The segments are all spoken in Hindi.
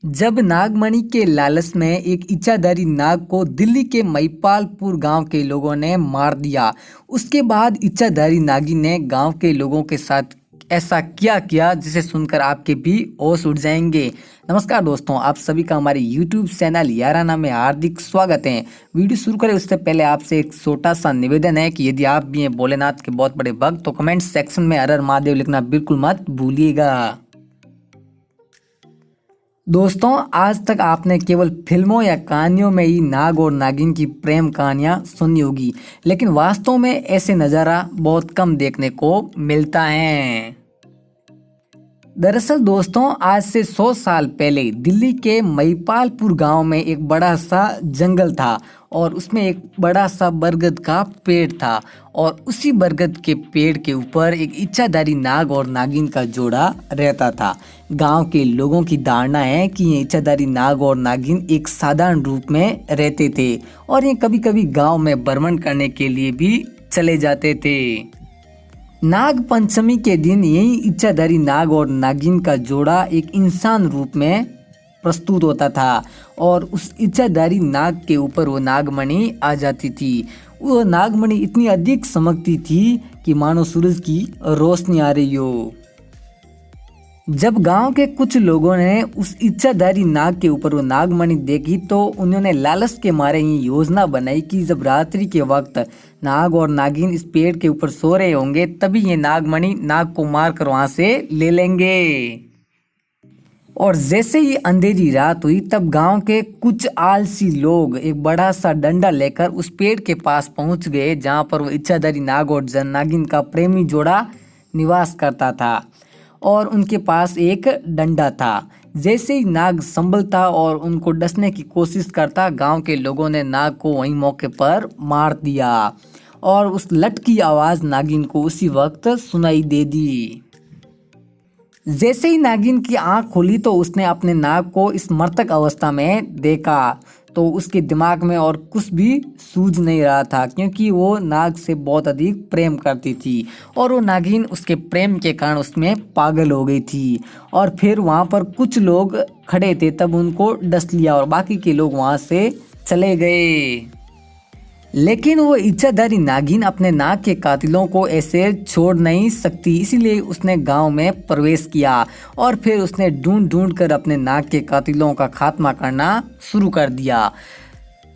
जब नागमणि के लालच में एक इच्छाधारी नाग को दिल्ली के महिपालपुर गांव के लोगों ने मार दिया। उसके बाद इच्छाधारी नागिन ने गांव के लोगों के साथ ऐसा क्या किया जिसे सुनकर आपके भी होश उड़ जाएंगे। नमस्कार दोस्तों, आप सभी का हमारे YouTube चैनल याराना में हार्दिक स्वागत है। वीडियो शुरू करें उससे पहले आपसे एक छोटा सा निवेदन है कि यदि आप भी हैं भोलेनाथ के बहुत बड़े भक्त तो कमेंट सेक्शन में हर हर महादेव लिखना बिल्कुल मत भूलिएगा। दोस्तों, आज तक आपने केवल फिल्मों या कहानियों में ही नाग और नागिन की प्रेम कहानियां सुनी होगी, लेकिन वास्तव में ऐसे नज़ारा बहुत कम देखने को मिलता है। दरअसल दोस्तों, आज से 100 साल पहले दिल्ली के महिपालपुर गांव में एक बड़ा सा जंगल था और उसमें एक बड़ा सा बरगद का पेड़ था और उसी बरगद के पेड़ के ऊपर एक इच्छाधारी नाग और नागिन का जोड़ा रहता था। गांव के लोगों की धारणा है कि ये इच्छाधारी नाग और नागिन एक साधारण रूप में रहते थे और ये कभी कभी गांव में भ्रमण करने के लिए भी चले जाते थे। नाग पंचमी के दिन यही इच्छाधारी नाग और नागिन का जोड़ा एक इंसान रूप में प्रस्तुत होता था और उस इच्छाधारी नाग के ऊपर वो नागमणि आ जाती थी। वो नागमणि इतनी अधिक चमकती थी कि मानो सूरज की रोशनी आ रही हो। जब गांव के कुछ लोगों ने उस इच्छाधारी नाग के ऊपर वो नागमणि देखी तो उन्होंने लालच के मारे ही योजना बनाई कि जब रात्रि के वक्त नाग और नागिन इस पेड़ के ऊपर सो रहे होंगे तभी ये नागमणि नाग को मार कर वहां से ले लेंगे। और जैसे ही अंधेरी रात हुई तब गांव के कुछ आलसी लोग एक बड़ा सा डंडा लेकर उस पेड़ के पास पहुंच गए जहां पर वो इच्छाधारी नाग और नागिन का प्रेमी जोड़ा निवास करता था और उनके पास एक डंडा था। जैसे ही नाग संभलता और उनको डसने की कोशिश करता, गांव के लोगों ने नाग को वहीं मौके पर मार दिया और उस लट की आवाज नागिन को उसी वक्त सुनाई दे दी। जैसे ही नागिन की आंख खुली तो उसने अपने नाग को इस मृतक अवस्था में देखा तो उसके दिमाग में और कुछ भी सूझ नहीं रहा था क्योंकि वो नाग से बहुत अधिक प्रेम करती थी और वो नागिन उसके प्रेम के कारण उसमें पागल हो गई थी। और फिर वहाँ पर कुछ लोग खड़े थे तब उनको डस लिया और बाकी के लोग वहाँ से चले गए। लेकिन वो इच्छाधारी नागिन अपने नाग के कातिलों को ऐसे छोड़ नहीं सकती, इसीलिए उसने गांव में प्रवेश किया और फिर उसने ढूंढ ढूंढ कर अपने नाग के कातिलों का खात्मा करना शुरू कर दिया।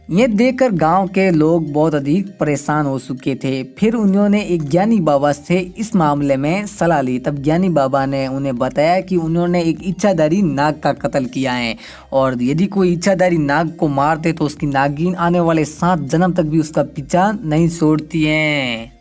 ये देखकर गांव के लोग बहुत अधिक परेशान हो चुके थे। फिर उन्होंने एक ज्ञानी बाबा से इस मामले में सलाह ली। तब ज्ञानी बाबा ने उन्हें बताया कि उन्होंने एक इच्छाधारी नाग का कत्ल किया है और यदि कोई इच्छाधारी नाग को मार दे तो उसकी नागिन आने वाले 7 जन्म तक भी उसका पीछा नहीं छोड़ती है।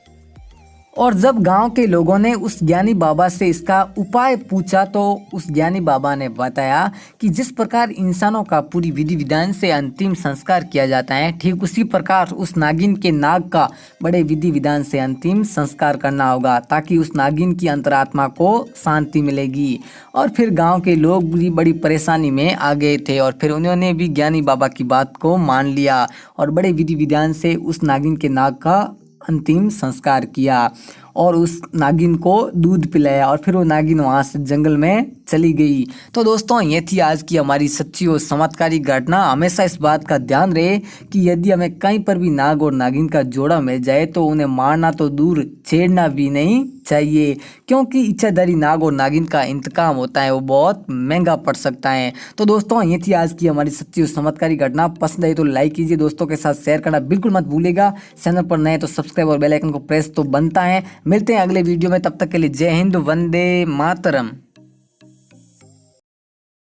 और जब गांव के लोगों ने उस ज्ञानी बाबा से इसका उपाय पूछा तो उस ज्ञानी बाबा ने बताया कि जिस प्रकार इंसानों का पूरी विधि विधान से अंतिम संस्कार किया जाता है, ठीक उसी प्रकार उस नागिन के नाग का बड़े विधि विधान से अंतिम संस्कार करना होगा ताकि उस नागिन की अंतरात्मा को शांति मिलेगी। और फिर गाँव के लोग भी बड़ी परेशानी में आ गए थे और फिर उन्होंने भी ज्ञानी बाबा की बात को मान लिया और बड़े विधि विधान से उस नागिन के नाग का अंतिम संस्कार किया और उस नागिन को दूध पिलाया और फिर वो नागिन वहाँ से जंगल में चली गई। तो दोस्तों, ये थी आज की हमारी सच्ची और चमत्कारी घटना। हमेशा इस बात का ध्यान रहे कि यदि हमें कहीं पर भी नाग और नागिन का जोड़ा मिल जाए तो उन्हें मारना तो दूर, छेड़ना भी नहीं चाहिए क्योंकि इच्छाधारी नाग और नागिन का इंतकाम होता है वो बहुत महंगा पड़ सकता है। तो दोस्तों, ये थी आज की हमारी सच्ची और चमत्कारी घटना। पसंद आई तो लाइक कीजिए, दोस्तों के साथ शेयर करना बिल्कुल मत भूलिएगा। चैनल पर नए तो सब्सक्राइब और बेल आइकन को प्रेस तो बनता है। मिलते हैं अगले वीडियो में, तब तक के लिए जय हिंद, वंदे मातरम।